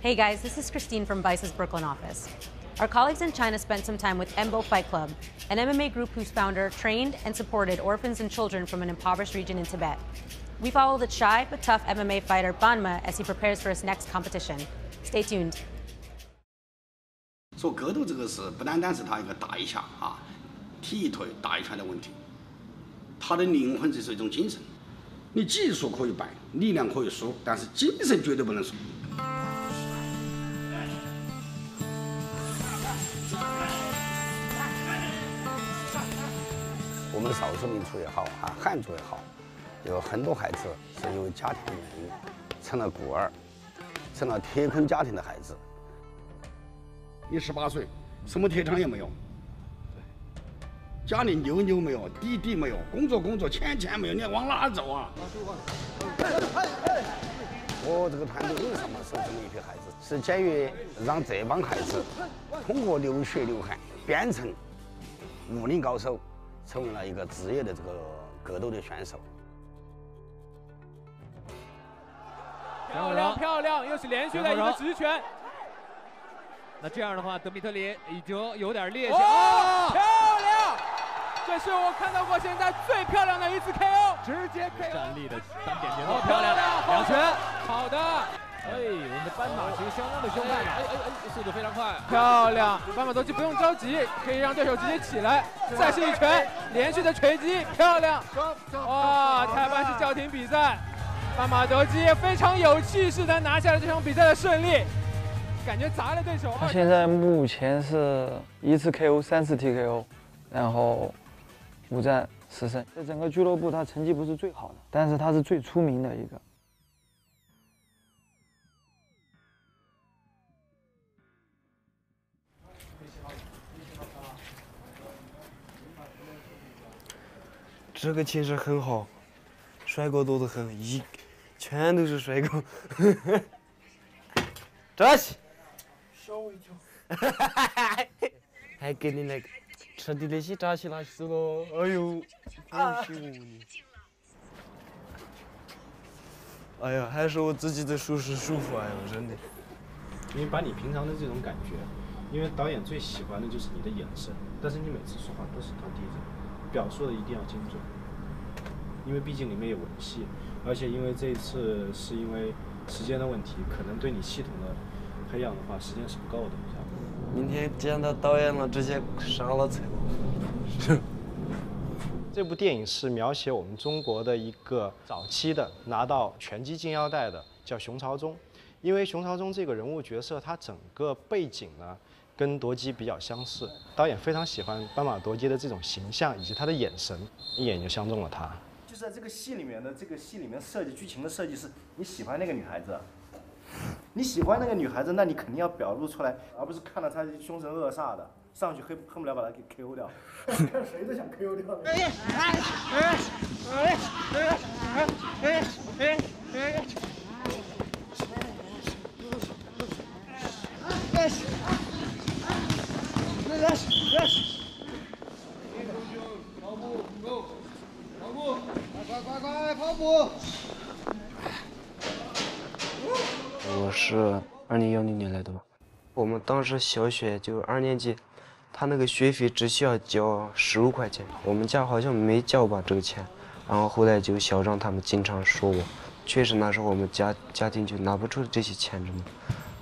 Hey guys, this is Christine from Vice's Brooklyn office. Our colleagues in China spent some time with Embo Fight Club, an MMA group whose founder trained and supported orphans and children from an impoverished region in Tibet. We follow the shy but tough MMA fighter Banma as he prepares for his next competition. Stay tuned. 说格斗这个是不单单是他一个打一下啊，踢一腿打一拳的问题，他的灵魂这是一种精神。你技术可以败，力量可以输，但是精神绝对不能输。我们少数民族也好啊，汉族也好，有很多孩子是因为家庭原因成了孤儿，成了铁坤家庭的孩子。你18岁，什么铁厂也没有，家里妞没有，弟没有，工作，钱没有，你往哪走啊？我这个团队为什么是这么一批孩子？是基于让这帮孩子通过流血流汗变成武林高手。 成为了一个职业的这个格斗的选手。漂亮，又是连续的一个直拳。那这样的话，德米特里已经有点趔趄。哦，漂亮！这是我看到过现在最漂亮的一次 KO， 直接 KO。站立的单点节奏，漂亮，两拳，好的。 哎，我们的斑马其实相当的凶悍嘛，速度非常快，漂亮！斑马斗鸡不用着急，可以让对手直接起来，再是一拳，连续的锤击，漂亮！哇，裁判是叫停比赛，斑马斗鸡非常有气势的拿下了这场比赛的胜利，感觉砸了对手。他现在目前是1次 KO3次 TKO， 然后5战10胜，在整个俱乐部他成绩不是最好的，但是他是最出名的一个。 这个气势很好，帅哥多得很，全都是帅哥。站起！吓我一跳！还给你那个吃的那些扎起那些了，哎呦，恭喜我你！哎呀，还是我自己的舒适舒服，哎呦，真的。因为把你平常的这种感觉，因为导演最喜欢的就是你的眼神，但是你每次说话都是头低着。 表述的一定要精准，因为毕竟里面有文戏，而且因为这一次是因为时间的问题，可能对你系统的培养的话，时间是不够的。明天见到导演了，直接上了车。这部电影是描写我们中国的一个早期的拿到拳击金腰带的，叫熊朝忠。因为熊朝忠这个人物角色，他整个背景呢。 跟夺基比较相似，导演非常喜欢斑马夺基的这种形象以及他的眼神，一眼就相中了他。就是在这个戏里面的设计剧情的设计是，你喜欢那个女孩子，你喜欢那个女孩子，那你肯定要表露出来，而不是看到她凶神恶煞的，上去恨不得把她给 KO 掉，看谁都想 KO 掉。跑步 ，Go， 跑步，快，跑步！我是2010年来的吧。我们当时小学就2年级，他那个学费只需要交15块钱，我们家好像没交吧这个钱。然后后来就校长他们经常说我，确实那时候我们家庭就拿不出这些钱着嘛。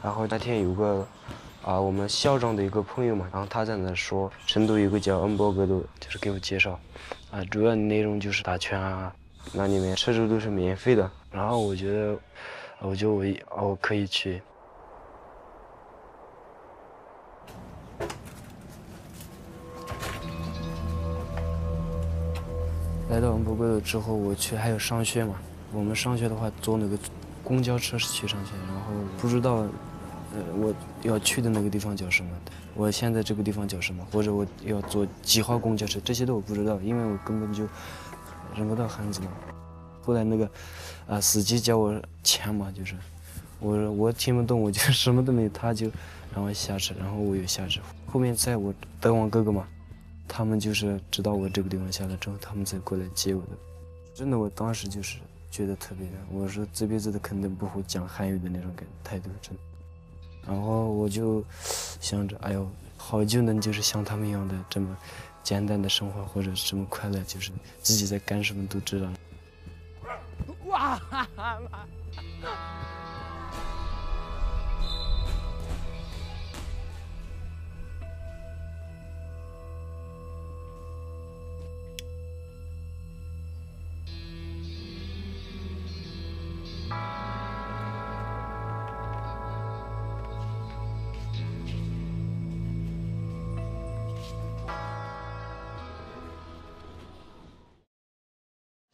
然后那天有个。 我们校长的一个朋友嘛，然后他在那说，成都有个叫恩博格斗，就是给我介绍，主要内容就是打拳啊，那里面吃住都是免费的，然后我觉得我可以去。来到恩博格斗之后，我去还有上学嘛，我们上学的话坐那个公交车是去上学，然后不知道。 我要去的那个地方叫什么？我现在这个地方叫什么？或者我要坐几号公交车？这些都我不知道，因为我根本就认不到汉字嘛。后来那个司机叫我钱嘛，就是我听不懂，我就什么都没有，他就让我下车，然后我又下车。后面在我德王哥哥嘛，他们就是知道我这个地方下来之后，他们才过来接我的。真的，我当时就是觉得特别的，我说这辈子的肯定不会讲汉语的那种态度，真的。然后我就想着，哎呦，好久能就是像他们一样的这么简单的生活，或者是这么快乐，就是自己在干什么都知道。哇哈哈！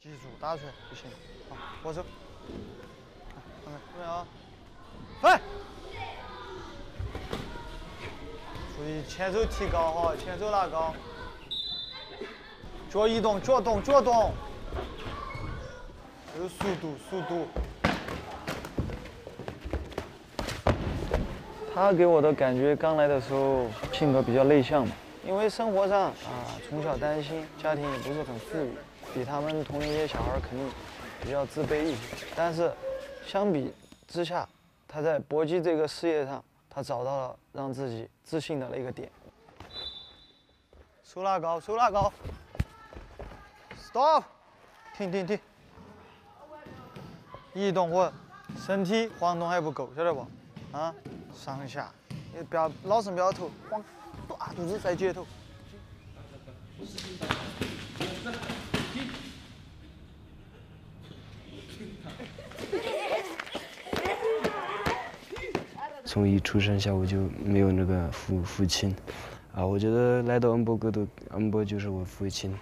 记住，打出来就行。好，握手。看看，注意啊！飞！注意前手提高哈，前手拉高。脚移动，脚动，脚动。有速度，速度。他给我的感觉，刚来的时候性格比较内向嘛，因为生活上从小担心，家庭也不是很富裕。比他们同龄些小孩肯定比较自卑一些，但是相比之下，他在搏击这个事业上，他找到了让自己自信的那个点。手拉高，手拉高 ，stop， 停停停，移动稳，身体晃动还不够，晓得不？啊，上下，你不要老是瞄头，晃，大肚子在接头。从一出生下我就没有那个父亲，我觉得来到恩波格斗，恩波就是我父亲。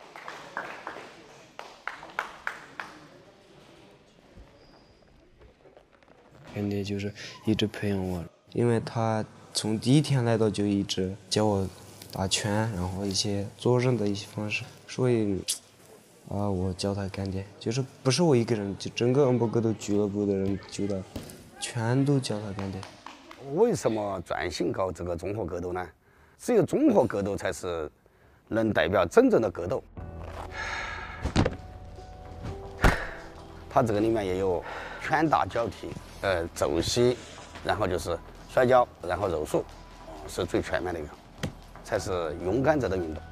肯定就是一直培养我，因为他从第一天来到就一直教我打拳，然后一些做人的一些方式，所以我教他干点，就是不是我一个人，就整个恩波格斗俱乐部的人全都教他干点。为什么转型搞这个综合格斗呢？只有综合格斗才是能代表真正的格斗。它这个里面也有拳打脚踢，肘膝，然后就是摔跤，然后柔术，是最全面的一个，才是勇敢者的运动。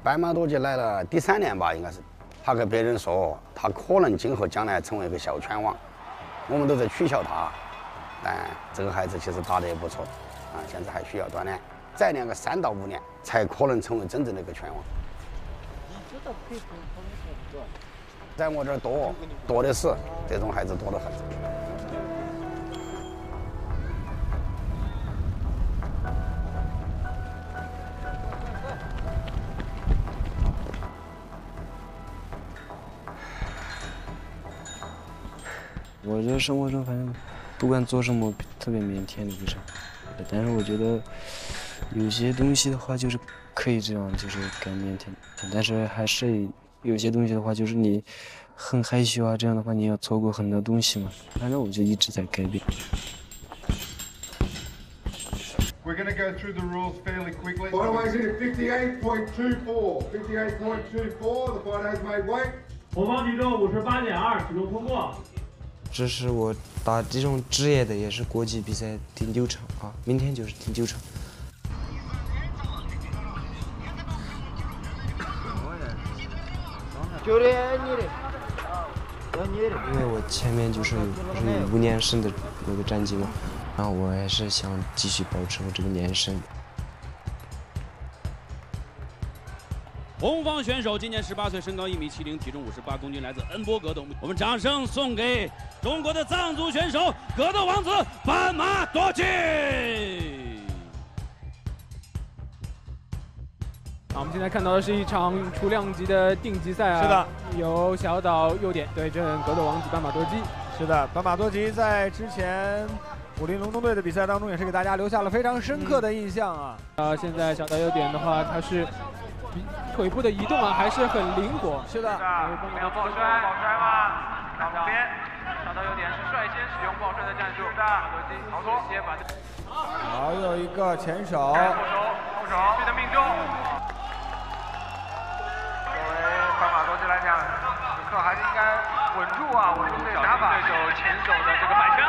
白马多吉来了第3年吧，应该是，他跟别人说他可能今后将来成为一个小拳王。我们都在取笑他，但这个孩子其实打得也不错，现在还需要锻炼，再练个3到5年，才可能成为真正的一个拳王。在我这儿多的是，这种孩子多得很。我觉得生活中反正不管做什么特别腼腆的不是，但是我觉得有些东西的话就是可以这样，就是更腼腆，但是还是有些东西的话就是你很害羞啊，这样的话你要错过很多东西嘛。反正我就一直在改变。We're going to go through the rules fairly quickly. Fight weighs in at 58.24. 58.24. The fight has made weight. 红方体重58.2，体重通过。这是我打这种职业的，也是国际比赛第9场啊，明天就是第9场。因为我前面就是5年生的那个战绩嘛，然后我还是想继续保持我这个年生。红方选手今年18岁，身高1米70，体重58公斤，来自恩波格斗。我们掌声送给中国的藏族选手格斗王子斑马多吉。我们现在看到的是一场雏量级的定级赛啊。是的，由小岛佑典对阵格斗王子斑马多吉。是的，斑马多吉在之前武林龙中队的比赛当中，也是给大家留下了非常深刻的印象啊。现在小岛佑典的话，他是腿部的移动还是很灵活。是的，没有抱摔吗？到旁边，小岛佑典是率先使用抱摔的战术。多吉逃脱，直接把这。好，有一个前手。后手，必须的命中。作为斑马多吉来讲，此刻还是应该稳住啊，稳住对手前手的这个摆拳。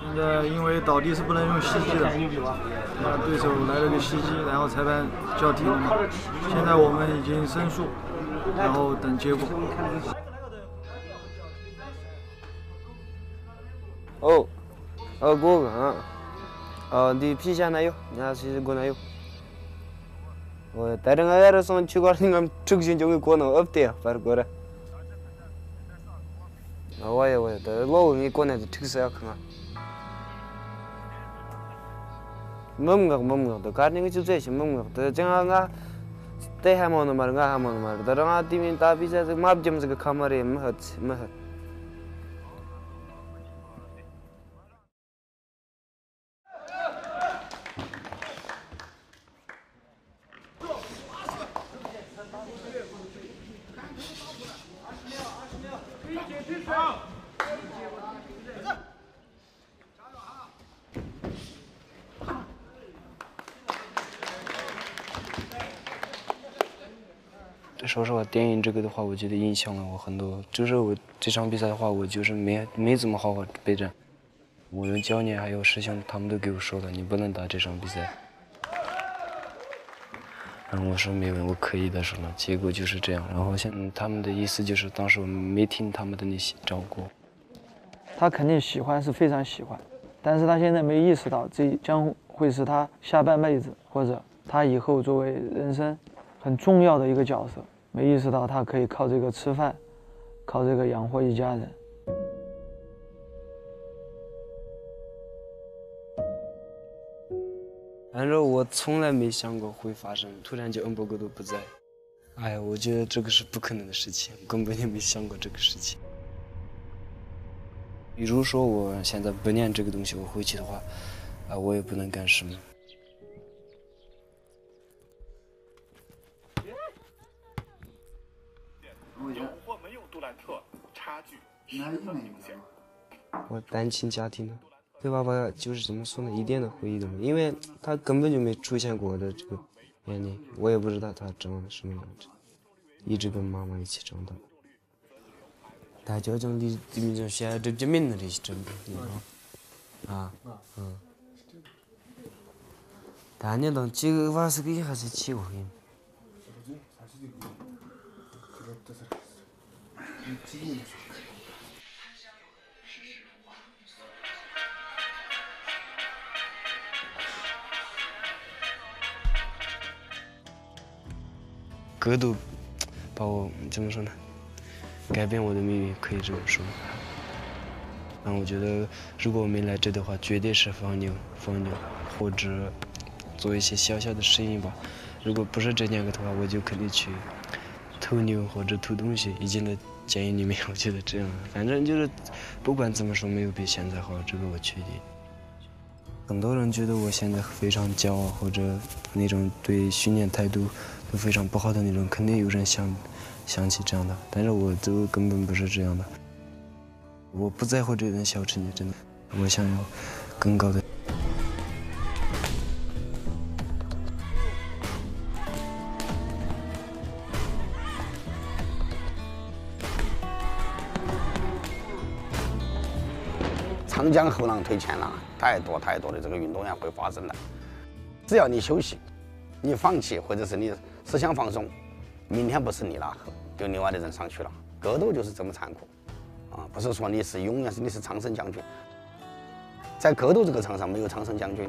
现在因为倒地是不能用吸击的，对手来了个吸击，然后裁判叫停了嘛。现在我们已经申诉，然后等结果。네 피시하나요? 나 시고나요. 다른 나라에서 추가하는 특징 중에 그거는 없대요. 바로 그래. 와요. 로우니 꺼내도 특수야 그만. 뭔가 더 가는 게 주제시 뭔가 더 정anga 때 하모는 말인가 하모는 말. 다른 팀이 다 비자서 맙점서 그 카메라에 뭐说实话，电影这个的话，我觉得影响了我很多。就是我这场比赛的话，我就是没怎么好好备战。我的教练还有师兄他们都给我说了，你不能打这场比赛。然后我说没问，我可以的说了。结果就是这样。然后他们的意思就是，当时我没听他们的那些照顾。他肯定喜欢，是非常喜欢，但是他现在没意识到，这将会是他下半辈子或者他以后作为人生很重要的一个角色。没意识到他可以靠这个吃饭，靠这个养活一家人。反正我从来没想过会发生，突然就恩伯格都不在。哎呀，我觉得这个是不可能的事情，根本就没想过这个事情。比如说我现在不练这个东西，我回去的话，我也不能干什么。我单亲家庭的，对爸爸就是怎么说呢，一点的回忆都没有，因为他根本就没出现过我的这个眼里，我也不知道他长得什么样子，一直跟妈妈一起长大。大家讲的民众现在这名的是真的，啊，但你当这个话是给还是起过的？格斗把我怎么说呢？改变我的命运，可以这么说。然后我觉得，如果我没来这的话，绝对是放牛，或者做一些小小的生意吧。如果不是这两个的话，我就肯定去偷牛或者偷东西。已经在监狱里面，我觉得这样，反正就是不管怎么说，没有比现在好，这个我确定。很多人觉得我现在非常骄傲，或者那种对训练态度都非常不好的那种，肯定有人想起这样的，但是我都根本不是这样的。我不在乎这点小成绩，真的，我想要更高的。长江后浪推前浪，太多的这个运动员会发生的。只要你休息，你放弃，或者是你思想放松，明天不是你了，就另外的人上去了。格斗就是这么残酷，不是说你是永远是你是常胜将军，在格斗这个场上没有常胜将军，